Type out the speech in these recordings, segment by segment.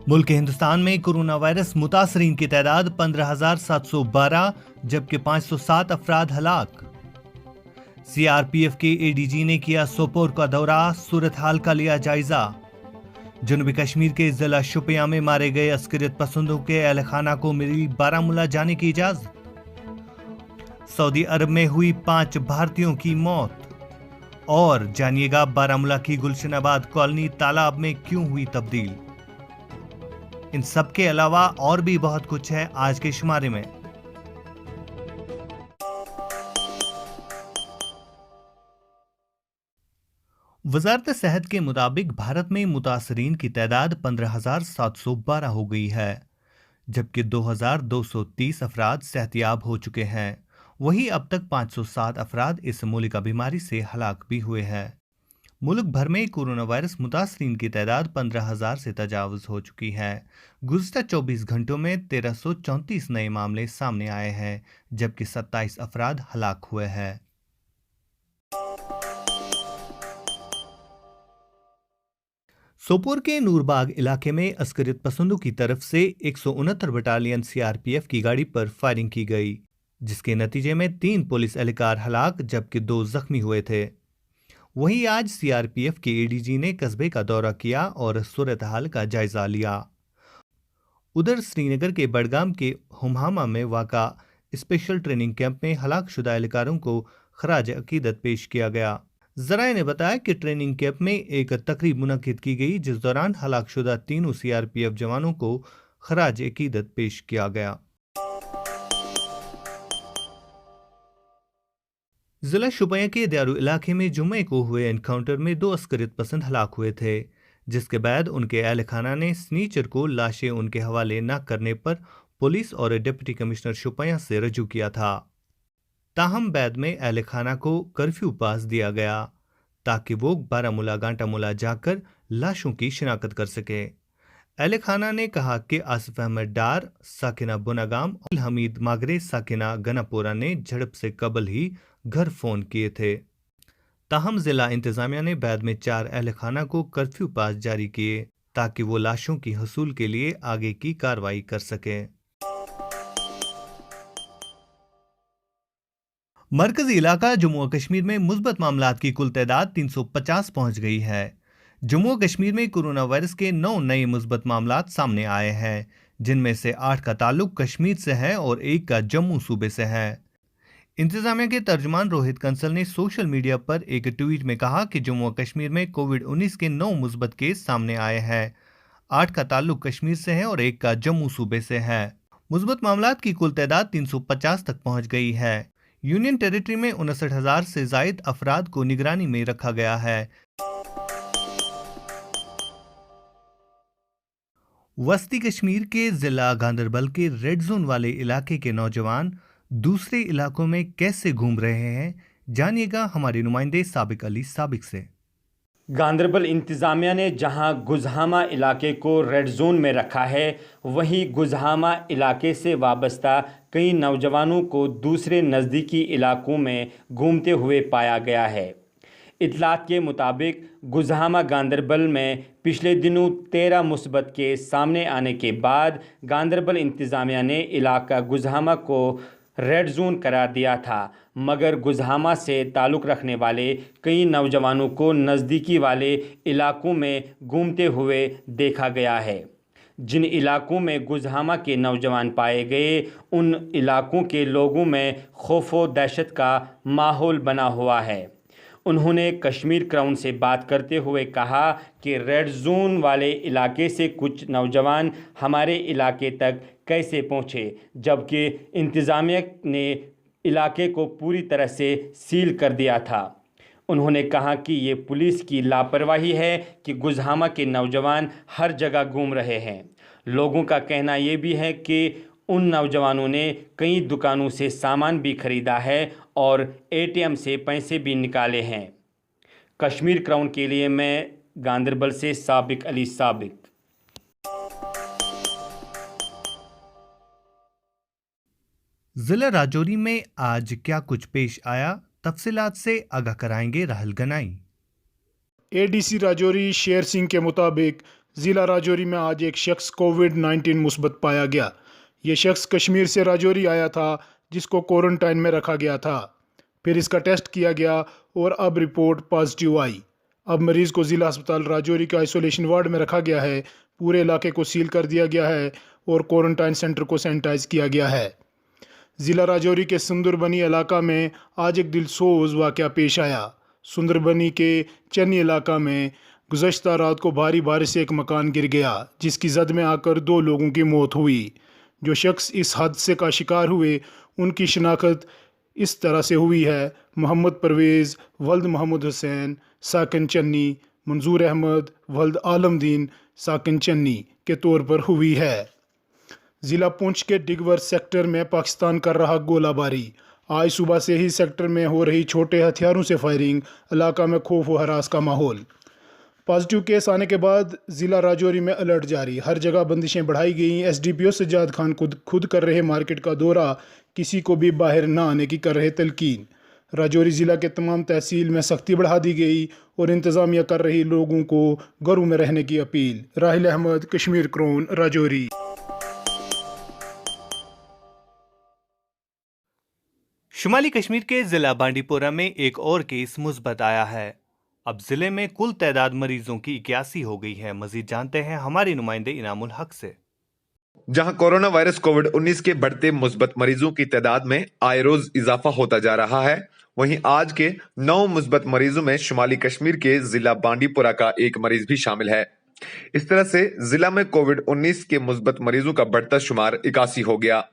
मुल्क हिंदुस्तान में corona virus मुतासरीन की तादाद 15,712 जबकि 507 अफराद हलाक। सीआरपीएफ के एडीजी ने किया सोपोर का दौरा, सूरत हाल का लिया जायजा। जनूबी कश्मीर के जिला शुपिया में मारे गए अस्करियत पसंदों के अहल खाना को मिली बारामूला जाने की इजाजत। सऊदी अरब में हुई 5 भारतीयों की मौत। और जानिएगा बारामूला की गुलशनाबाद कॉलोनी तालाब में क्यों हुई तब्दील। इन सब के अलावा और भी बहुत कुछ है आज के शुमारे में। वजारत सेहत के मुताबिक भारत में मुतासरीन की तादाद 15,712 हो गई है, जबकि 2,230 अफराद सेहतियाब हो चुके हैं। वहीं अब तक 507 अफराद इस मूलिका बीमारी से हलाक भी हुए हैं। मुल्क भर में कोरोना वायरस मुतासरीन की तादाद 15,000 से तजावज़ हो चुकी है। गुज़िश्ता 24 घंटों में 1334 नए मामले सामने आए हैं, जबकि 27 अफराद हलाक हुए हैं। सोपोर के नूरबाग इलाके में अस्करियत पसंदों की तरफ से 169 बटालियन सीआरपीएफ की गाड़ी पर फायरिंग की गई, जिसके नतीजे में 3 पुलिस एहलकार हलाक जबकि 2 जख्मी हुए थे। वहीं आज सीआरपीएफ के एडीजी ने कस्बे का दौरा किया और सूरत हाल का जायजा लिया। उधर श्रीनगर के बडगाम के हुमहामा में वाक़ा स्पेशल ट्रेनिंग कैंप में हलाकशुदा एहलकारों को खराज अकीदत पेश किया गया। ज़राए ने बताया कि ट्रेनिंग कैंप में एक तकरीब मुनक्किद की गई, जिस दौरान हलाकशुदा तीनों सीआरपीएफ जवानों को खराज अकीदत पेश किया गया। जिला शुपिया के दियारू इलाके में जुम्मे को हुए एनकाउंटर में 2 अस्करियत पसंद हलाक हुए थे, जिसके बाद उनके अहल खाना ने स्नीचर को लाशें उनके हवाले न करने पर पुलिस और डिप्टी कमिश्नर शुपिया से रजू किया था। ताहम बाद में अहल खाना को कर्फ्यू पास दिया गया ताकि वो बारामूला गांटामूला जाकर लाशों की शिनाख्त कर सके। अहल खाना ने कहा कि आसिफ अहमद डार साकिना बुनागाम और हमीद मागरे साकिना गनापोरा ने झड़प से कबल ही घर फोन किए थे। ताहम जिला इंतजामिया ने बाद में 4 अहल खाना को कर्फ्यू पास जारी किए ताकि वो लाशों की हसूल के लिए आगे की कार्रवाई कर सके। मरकजी इलाका जम्मू और कश्मीर में मुस्बत मामलात की कुल तादाद 350 पहुंच गई है। जम्मू और कश्मीर में कोरोना वायरस के 9 नए मुस्बत मामलात सामने आए हैं, जिनमें से 8 का ताल्लुक कश्मीर से है और 1 का जम्मू सूबे से है। इंतजामिया के तर्जुमान रोहित कंसल ने सोशल मीडिया पर एक ट्वीट में कहा कि जम्मू और कश्मीर में कोविड-19 के 9 मुस्बत केस सामने आए हैं। 8 का ताल्लुक कश्मीर से है और 1 का जम्मू सूबे से है। मुस्बत मामलात की कुल तादाद 350 तक पहुंच गई है। यूनियन टेरिटरी में 59,000 से जायद अफराद को निगरानी में रखा गया है। वस्ती कश्मीर के जिला गांदरबल के रेड जोन वाले इलाके के नौजवान दूसरे इलाकों में कैसे घूम रहे हैं, जानिएगा हमारे नुमाइंदे साबिक अली साबिक से। गांदरबल इंतज़ामिया ने जहां गुज़हामा इलाके को रेड जोन में रखा है, वहीं गुज़हामा इलाके से वाबस्ता कई नौजवानों को दूसरे नज़दीकी इलाकों में घूमते हुए पाया गया है। इतलात के मुताबिक गुज़हामा गांदरबल में पिछले दिनों 13 मुस्बत केस सामने आने के बाद गांदरबल इंतज़ामिया ने इलाका गुज़हामा को रेड जोन करार दिया था, मगर गुज़हामा से ताल्लुक़ रखने वाले कई नौजवानों को नज़दीकी वाले इलाकों में घूमते हुए देखा गया है। जिन इलाकों में गुज़हामा के नौजवान पाए गए, उन इलाकों के लोगों में खौफ व दहशत का माहौल बना हुआ है। उन्होंने कश्मीर क्राउन से बात करते हुए कहा कि रेड जोन वाले इलाके से कुछ नौजवान हमारे इलाके तक कैसे पहुँचे, जबकि इंतज़ामिया ने इलाके को पूरी तरह से सील कर दिया था। उन्होंने कहा कि ये पुलिस की लापरवाही है कि गुज़हामा के नौजवान हर जगह घूम रहे हैं। लोगों का कहना ये भी है कि उन नौजवानों ने कई दुकानों से सामान भी खरीदा है और एटीएम से पैसे भी निकाले हैं। कश्मीर क्राउन के लिए मैं गांदरबल से साबिक अली साबिक। जिला राजौरी में आज क्या कुछ पेश आया, तफसीलात से आगाह कराएंगे राहुल गनाई। ADC राजौरी शेर सिंह के मुताबिक ज़िला राजौरी में आज एक शख्स कोविड-19 मुस्बत पाया गया। ये शख्स कश्मीर से राजौरी आया था, जिसको क्वारंटाइन में रखा गया था। फिर इसका टेस्ट किया गया और अब रिपोर्ट पॉजिटिव आई। अब मरीज़ को ज़िला अस्पताल राजौरी के आइसोलेशन वार्ड में रखा गया है। पूरे इलाके को सील कर दिया गया है और क्वारंटाइन सेंटर को सैनिटाइज किया गया है। ज़िला राजौरी के सुंदरबनी इलाका में आज एक दिलसोज वाक़या पेश आया। सुंदरबनी के चन्नी इलाका में गुज़श्ता रात को भारी बारिश से एक मकान गिर गया, जिसकी जद में आकर 2 लोगों की मौत हुई। जो शख्स इस हादसे का शिकार हुए, उनकी शिनाख्त इस तरह से हुई है: मोहम्मद परवेज़ वल्द मोहम्मद हुसैन साकिन चन्नी, मंजूर अहमद वल्द आलमदीन साकिन चन्नी के तौर पर हुई है। ज़िला पुंछ के डिगवर सेक्टर में पाकिस्तान कर रहा गोलाबारी। आज सुबह से ही सेक्टर में हो रही छोटे हथियारों से फायरिंग, इलाका में खौफ व हरास का माहौल। पॉजिटिव केस आने के बाद ज़िला राजौरी में अलर्ट जारी, हर जगह बंदिशें बढ़ाई गई। SDPO सज्जाद खान खुद कर रहे मार्केट का दौरा, किसी को भी बाहर ना आने की कर रहे तलकीन। राजौरी ज़िला के तमाम तहसील में सख्ती बढ़ा दी गई और इंतज़ामिया कर रही लोगों को घरों में रहने की अपील। राहिल अहमद, कश्मीर क्राउन, राजौरी। शुमाली कश्मीर के जिला बांडीपोरा में एक और केस मुस्बत आया है। अब जिले में कुल तादाद मरीजों की 81 हो गई है। मजीद जानते हैं हमारे नुमाइंदे इनामुल हक से। जहां कोरोना वायरस कोविड-19 के बढ़ते मुस्बत मरीजों की तादाद में आए रोज इजाफा होता जा रहा है, वहीं आज के 9 मुस्बत मरीजों में शुमाली कश्मीर के जिला बांडीपोरा का एक मरीज भी शामिल है। इस तरह से जिला में कोविड-19 के मुस्बत मरीजों का बढ़ता शुमार 81 हो गया।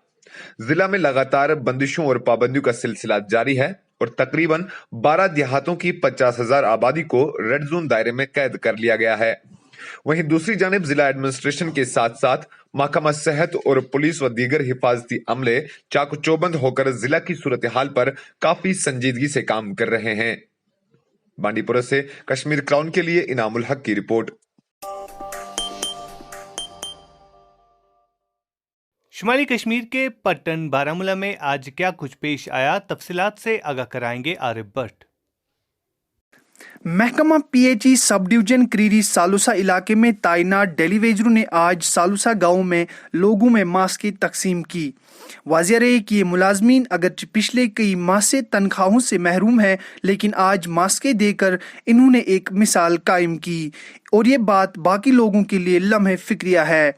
जिला में लगातार बंदिशों और पाबंदियों का सिलसिला जारी है और तकरीबन 12 देहातों की 50,000 आबादी को रेड जोन दायरे में कैद कर लिया गया है। वहीं दूसरी जानिब जिला एडमिनिस्ट्रेशन के साथ साथ महकमा सेहत और पुलिस व दीगर हिफाजती अमले चाक चौबंद होकर जिला की सूरत हाल पर काफी संजीदगी से काम कर रहे हैं। बांडीपुरा से कश्मीर क्राउन के लिए इनामुल हक की रिपोर्ट। शुमाली कश्मीर के पट्टन बारामूला में आज क्या कुछ पेश आया, तफसीलात से आगाह कराएंगे आरिफ भट्ट। महकमा PHE सब डिवीजन क्रीरी सालुसा इलाके में तैनात डेलीवेजरों ने आज सालुसा गांव में लोगों में मास्क की तकसीम की। वाज़िया रहे कि ये मुलाजमीन अगरचे पिछले कई माह से तनख्वाहों से महरूम है, लेकिन आज मास्कें देकर इन्होंने एक मिसाल कायम की और ये बात बाकी लोगों के लिए लम्हे फिक्रिया है।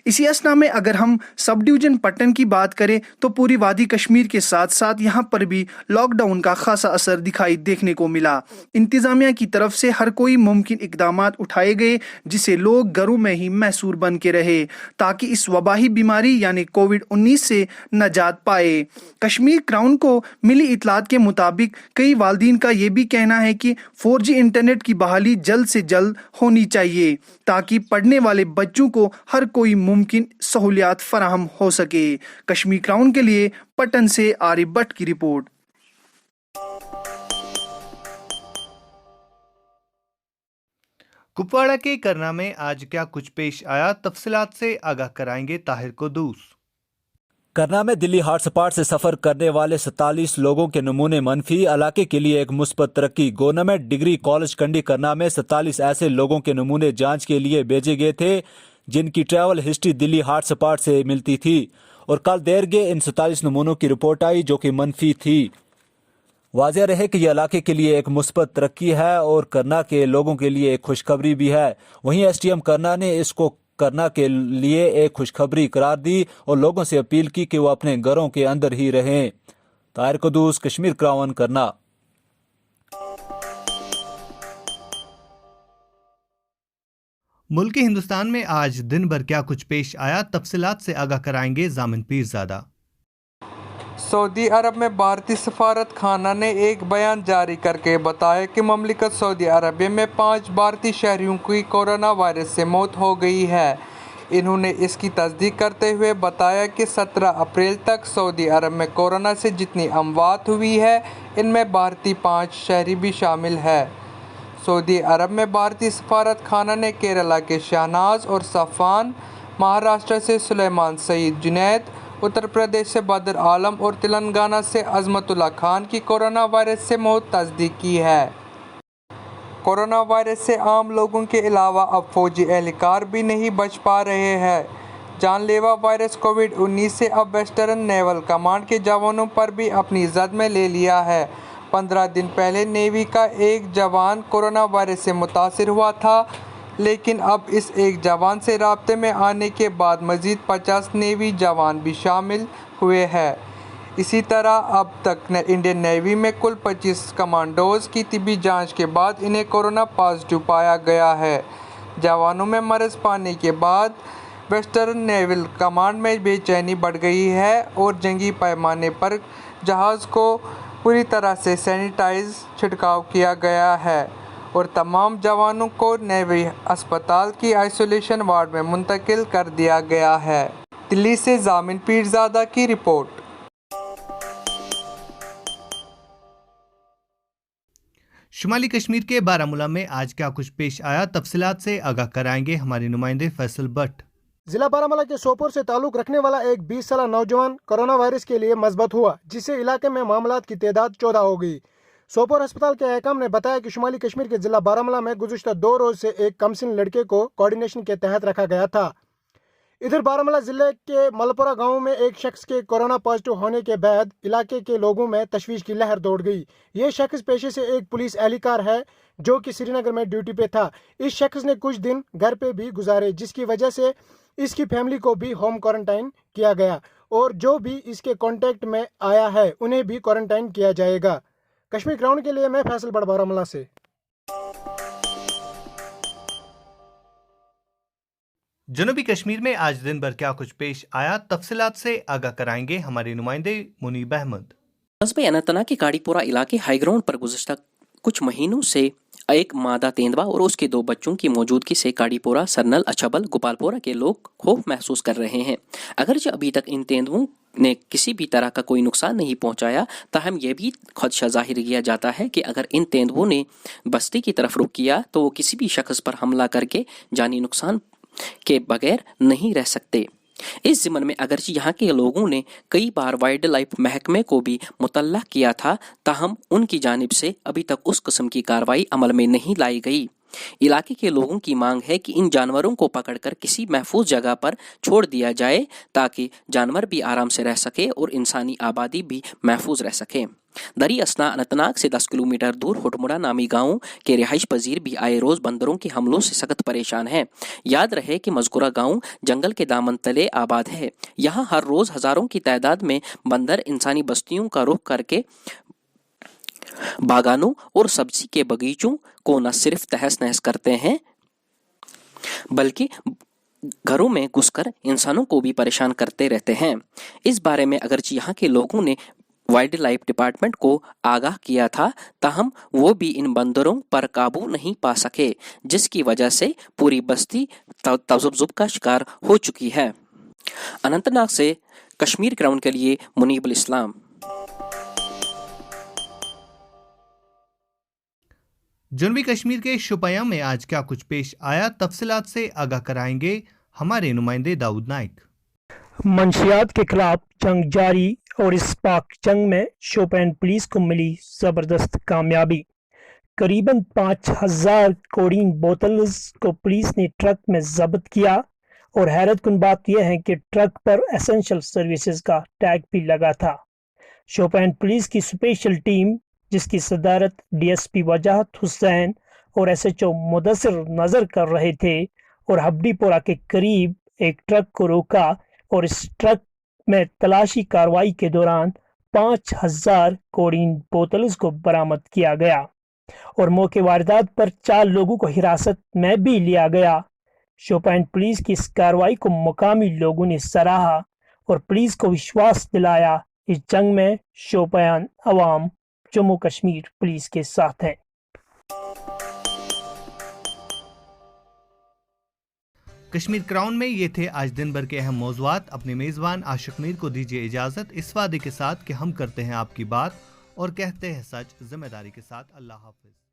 इसी असना में अगर हम सब डिवीजन पट्टन की बात करें तो पूरी वादी कश्मीर के साथ साथ यहाँ पर भी लॉकडाउन का खासा असर दिखाई देखने को मिला। इंतजामिया की तरफ से हर कोई मुमकिन इकदामात उठाए गए जिससे लोग घरों में ही महसूर बन के रहे ताकि इस वबाही बीमारी यानी कोविड-19 से नजात पाए। कश्मीर क्राउन को मिली इतलात के मुताबिक कई वालिदीन का ये भी कहना है कि 4G इंटरनेट की बहाली जल्द से जल्द होनी चाहिए ताकि पढ़ने वाले बच्चों को हर कोई मुमकिन सहूलियात फराहम हो सके। कश्मीर क्राउन के लिए पटन से आरिफ भट्ट की रिपोर्ट। कुपवाड़ा के करना में आज क्या कुछ पेश आया, तफसीलात से आगाह कराएंगे ताहिर कुद्दूस। करना में दिल्ली हॉटस्पॉट से सफर करने वाले 47 लोगों के नमूने मनफी, इलाके के लिए एक मुस्बत तरक्की। गवर्नमेंट डिग्री कॉलेज कंडी करना में 47 ऐसे लोगों के नमूने जांच के लिए भेजे गए थे जिनकी ट्रैवल हिस्ट्री दिल्ली हॉटस्पॉट से मिलती थी और कल देर गए इन 47 नमूनों की रिपोर्ट आई जो कि मनफी थी। वाज़िया रहे कि यह इलाके के लिए एक मुस्बत तरक्की है और करना के लोगों के लिए एक खुशखबरी भी है। वहीं SDM करना ने इसको करना के लिए एक खुशखबरी करार दी और लोगों से अपील की कि वो अपने घरों के अंदर ही रहें। ताहिर कुद्दूस, कश्मीर क्राउन, करना। मुल्क हिंदुस्तान में आज दिन भर क्या कुछ पेश आया, तफसीलात से आगाह कराएंगे जामिन पीरजादा। सऊदी अरब में भारतीय सफारत खाना ने एक बयान जारी करके बताया कि ममलिकत सऊदी अरबिया में 5 भारतीय शहरियों की कोरोना वायरस से मौत हो गई है। इन्होंने इसकी तस्दीक करते हुए बताया कि 17 अप्रैल तक सऊदी अरब में कोरोना से जितनी अमवात हुई है इनमें भारतीय 5 शहरी भी शामिल है। सऊदी अरब में भारतीय सफारत खाना ने केरला के शहनाज और सफ़ान, महाराष्ट्र से सुलेमान सईद जुनैद, उत्तर प्रदेश से बदर आलम और तेलंगाना से अजमतुल्ला खान की कोरोना वायरस से मौत तस्दीक की है। कोरोना वायरस से आम लोगों के अलावा अब फौजी एहलकार भी नहीं बच पा रहे हैं। जानलेवा वायरस कोविड-19 से अब वेस्टर्न नेवल कमांड के जवानों पर भी अपनी जद में ले लिया है। 15 दिन पहले नेवी का एक जवान कोरोना वायरस से मुतासिर हुआ था, लेकिन अब इस एक जवान से राब्ते में आने के बाद मज़ीद 50 नेवी जवान भी शामिल हुए हैं। इसी तरह अब तक इंडियन नेवी में कुल 25 कमांडोज की तिबी जांच के बाद इन्हें कोरोना पॉजिटिव पाया गया है। जवानों में मर्ज़ पाने के बाद वेस्टर्न नेवल कमांड में बेचैनी बढ़ गई है और जंगी पैमाने पर जहाज़ को पूरी तरह से सैनिटाइज छिड़काव किया गया है और तमाम जवानों को नेवी अस्पताल की आइसोलेशन वार्ड में मुंतकिल कर दिया गया है। दिल्ली से जामिन पीरजादा की रिपोर्ट। शुमाली कश्मीर के बारामूला में आज क्या कुछ पेश आया, तफसीलात से आगाह कराएंगे हमारे नुमाइंदे फैसल भट्ट। जिला बारामूला के सोपोर से ताल्लुक रखने वाला एक 20 साल नौजवान कोरोना वायरस के लिए मजबूत हुआ, जिससे इलाके में मामलात की तादाद 14 हो गई। सोपोर अस्पताल के अहकाम ने बताया कि शुमाली कश्मीर के जिला बारामूला में गुज़िश्ता 2 रोज से एक कमसिन लड़के को कोऑर्डिनेशन के तहत रखा गया था। इधर बारामूला जिले के मलपुरा गांव में एक शख्स के कोरोना पॉजिटिव होने के बाद इलाके के लोगों में तशवीश की लहर दौड़ गई। ये शख्स पेशे से एक पुलिस एहलकार है जो कि श्रीनगर में ड्यूटी पे था। इस शख्स ने कुछ दिन घर पे भी गुजारे, जिसकी वजह से इसकी फैमिली को भी होम क्वारंटाइन किया गया और जो भी इसके कांटेक्ट में आया है उन्हें भी क्वारंटाइन किया जाएगा। कश्मीर ग्राउंड के लिए मैं फैसल भट्ट बारामूला से। जनूबी कश्मीर में आज दिन भर क्या कुछ पेश आया, तफसीलात से आगाह कराएंगे हमारे नुमाइंदे मुनीब अहमद। कस्बे अनंतनाग के काड़ीपोरा इलाके हाई ग्राउंड पर गुज़िश्ता कुछ महीनों से एक मादा तेंदुआ और उसके 2 बच्चों की मौजूदगी से काड़ीपोरा, सरनल, अछबल, गोपालपोरा के लोग खौफ महसूस कर रहे हैं। अगरचे अभी तक इन तेंदुओं ने किसी भी तरह का कोई नुकसान नहीं पहुंचाया, ताहम यह भी खदशा जाहिर किया जाता है कि अगर इन तेंदुओं ने बस्ती की तरफ रुख किया तो वो किसी भी शख्स पर हमला करके जानी नुकसान के बगैर नहीं रह सकते। इस ज़िम्न में अगरचे यहाँ के लोगों ने कई बार वाइल्ड लाइफ महकमे को भी मुतल्ला किया था, ताहम उनकी जानिब से अभी तक उस किस्म की कार्रवाई अमल में नहीं लाई गई। इलाके के लोगों की मांग है कि इन जानवरों को पकड़कर किसी महफूज जगह पर छोड़ दिया जाए ताकि जानवर भी आराम से रह सके और इंसानी आबादी भी महफूज रह सके। दरी असना अनंतनाग से 10 किलोमीटर दूर हुटमुड़ा नामी गांव के रिहाइश पजीर भी आए रोज बंदरों के हमलों से सख्त परेशान हैं। याद रहे कि मज़कूरा गांव जंगल के दामन तले आबाद है। यहाँ हर रोज हजारों की तादाद में बंदर इंसानी बस्तियों का रुख करके बागानों और सब्जी के बगीचों को न सिर्फ तहस नहस करते हैं बल्कि घरों में घुसकर इंसानों को भी परेशान करते रहते हैं। इस बारे में अगरचे यहाँ के लोगों ने वाइल्ड लाइफ डिपार्टमेंट को आगाह किया था, ताहम वो भी इन बंदरों पर काबू नहीं पा सके, जिसकी वजह से पूरी बस्ती तज़ब्ज़ुब का शिकार हो चुकी है। अनंतनाग से कश्मीर ग्राउंड के लिए मुनीबुल इस्लाम। जनूबी कश्मीर के शुपियां में आज क्या कुछ पेश आया, तफसीलात से आगाह कराएंगे हमारे नुमाइंदे दाऊद नाइक। मंशियात के खिलाफ जंग जारी और इस पाक जंग में शोपियान पुलिस को मिली जबरदस्त कामयाबी। करीबन 5000 कोडीन बोतल्स को पुलिस ने ट्रक में जब्त किया और हैरत कुन बात यह है कि ट्रक पर एसेंशियल सर्विसेज का टैग भी लगा था। शोपियान पुलिस की स्पेशल टीम, जिसकी सदारत डीएसपी वजाहत हुसैन और एसएचओ मुदस्सिर नजर कर रहे थे, और हब्बीपोरा के करीब एक ट्रक को रोका और इस ट्रक में तलाशी कार्रवाई के दौरान 5000 कोडीन बोतल्स को बरामद किया गया और मौके वारदात पर 4 लोगों को हिरासत में भी लिया गया। शोपियान पुलिस की इस कार्रवाई को मुकामी लोगों ने सराहा और पुलिस को विश्वास दिलाया इस जंग में शोपियान अवाम जम्मू कश्मीर पुलिस के साथ है। कश्मीर क्राउन में ये थे आज दिन भर के अहम मौज़ूआत। अपने मेज़बान आशिक मीर को दीजिए इजाज़त, इस वादे के साथ कि हम करते हैं आपकी बात और कहते हैं सच जिम्मेदारी के साथ। अल्लाह हाफ़िज़।